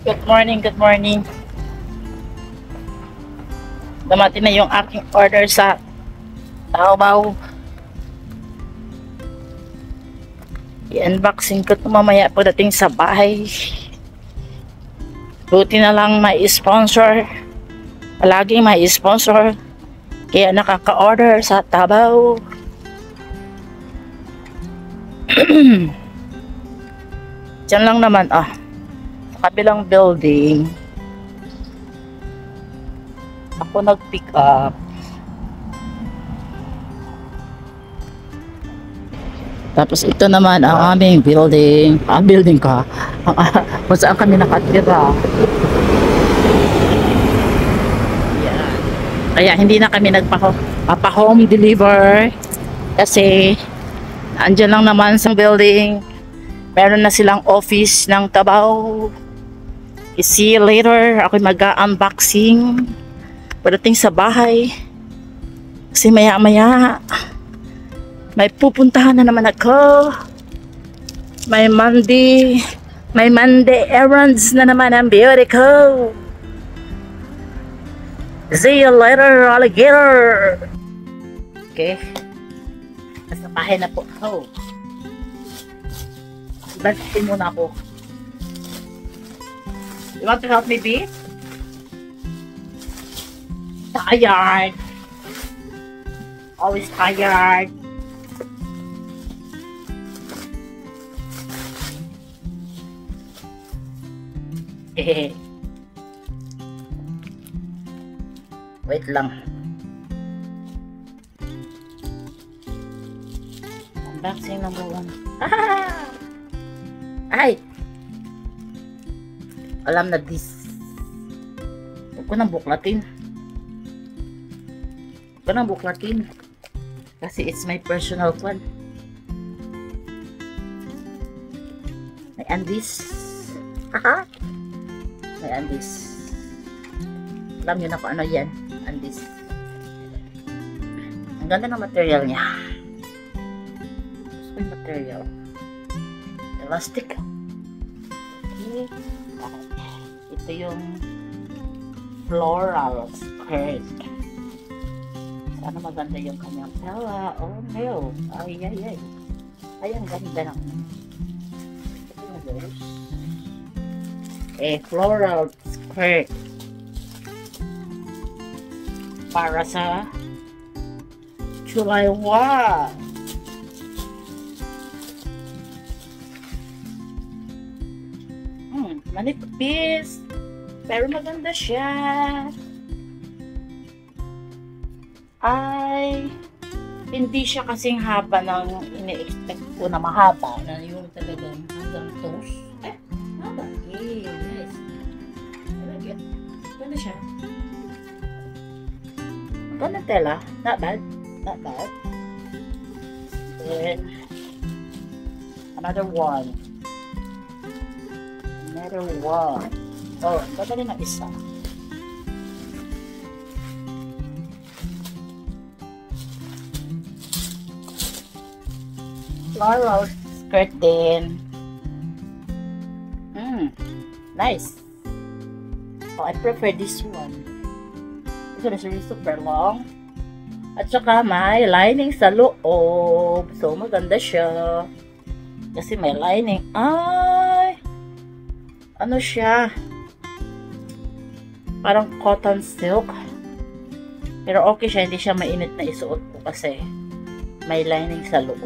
Good morning, good morning. Dumating na yung aking order sa Taobao. I-unboxing ko ito mamaya pagdating sa bahay. Buti na lang may sponsor. Palaging may sponsor. Kaya nakaka-order sa Taobao. Diyan lang naman sa kabilang building. Ako nag-pick up. Tapos ito naman ang aming building. Building ka. Kung saan kami nakatira. Yan. Kaya hindi na kami nagpa-home deliver. Kasi andyan lang naman sa building. Meron na silang office ng Taobao. See you later. Ako mag-unboxing. Pagdating sa bahay. Kasi maya-maya may pupuntahan na naman ako. May Monday errands na naman ang beauty ko. See you later, alligator. Okay. Nasa bahay na po ako. Bantin muna ako. You want to help me, B? Tired. Always tired. Wait lang. Unboxing number 1. Ay! Alam na this. Huwag ko nang buklatin. Kasi it's my personal one. May andis. May andis. Alam nyo na kung ano yan. Andis. Ang ganda ng material niya. Gusto yung material. Elastic. Okay. Ito yung floral skirt. Sana maganda yung kanyang tela. Oh no. Ay. Ay, ang ganda ng floral skirt para sa July 1. Manipis pero maganda siya. Ay, hindi siya kasing haba ng ini-expect ko na mahaba na yung talagang hanggang toes. Haba. Nice. Ganda siya. Ganda tela. Not bad. Then, another one. Oh, ganda rin ang isa. Floral skirt din. Nice. Oh, I prefer this one. This one is really super long. At saka may lining sa loob. So, maganda siya. Kasi may lining. Ay! Ano siya? Parang cotton silk. Pero okay siya. Hindi siya mainit na isuot ko kasi may lining sa loob.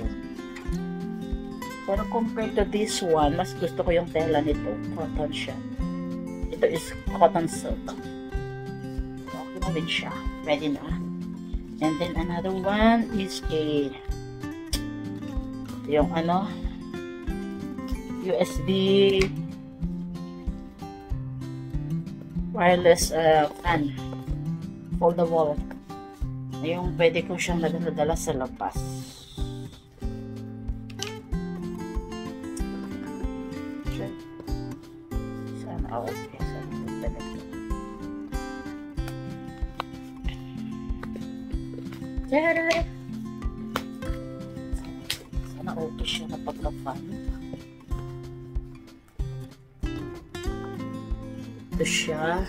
Pero compared to this one, mas gusto ko yung tela nito. Cotton siya. Ito is cotton silk. Okay na rin siya. Ready na. And then another one is yung USB wireless fan. Foldable. Yung pwede ko siyang dala sa labas. Sana okay siya na pagka-fan. Ito siya.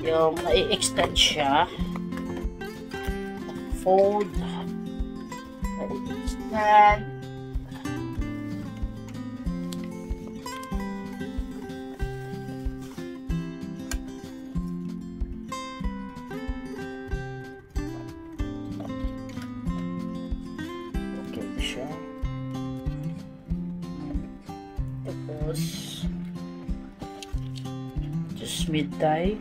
Yung nai-extend siya. Fold. Nai-extend. Okay, ito siya. Tapos just mid-tie.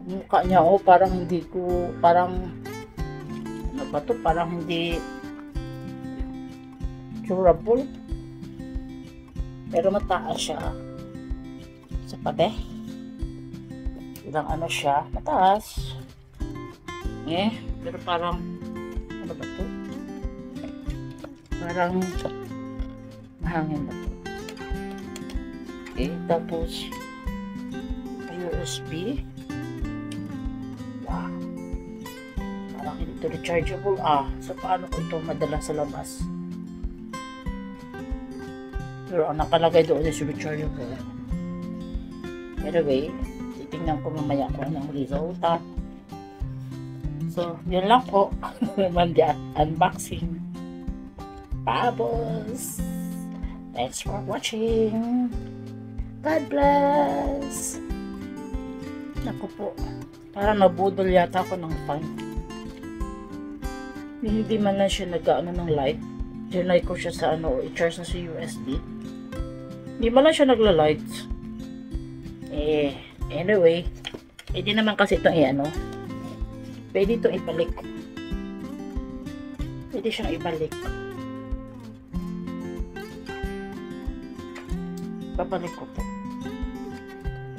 Mukha niya parang hindi ko, parang ano ba to, parang hindi durable, pero mataas siya sa pabe. Ilang ano siya, mataas pero parang ano ba to, parang mahangin ba to. Tapos USB. Wow, parang hindi ito rechargeable. So paano ko ito madala sa labas? Pero ang nakalagay doon is rechargeable. Anyway, titingnan ko mamaya kung anong resulta. So, yun lang po. Mandi unboxing. Babos! Thanks for watching. God bless! Naku po. Parang nabudol yata ako ng fan. Hindi man lang siya nag-ano ng light. Dinay ko siya sa ano, i-charge na sa USB. Hindi man lang siya nagla-light. Anyway. Pwede naman kasi itong ano. Pwede itong ibalik. Pwede siyang ibalik. Babalik ko po.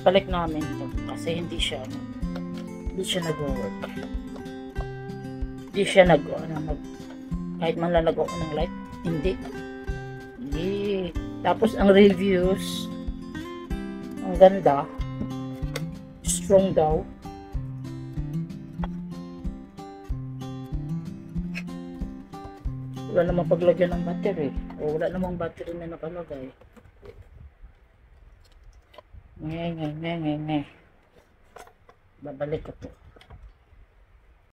Balik namin ito. Kasi hindi siya nag-work. Hindi siya kahit man lang nag-on ng light. Hindi. Tapos ang reviews, ang ganda. Strong daw. Wala namang paglagyan ng battery. O wala namang battery na nakalagay. Babalik ko to.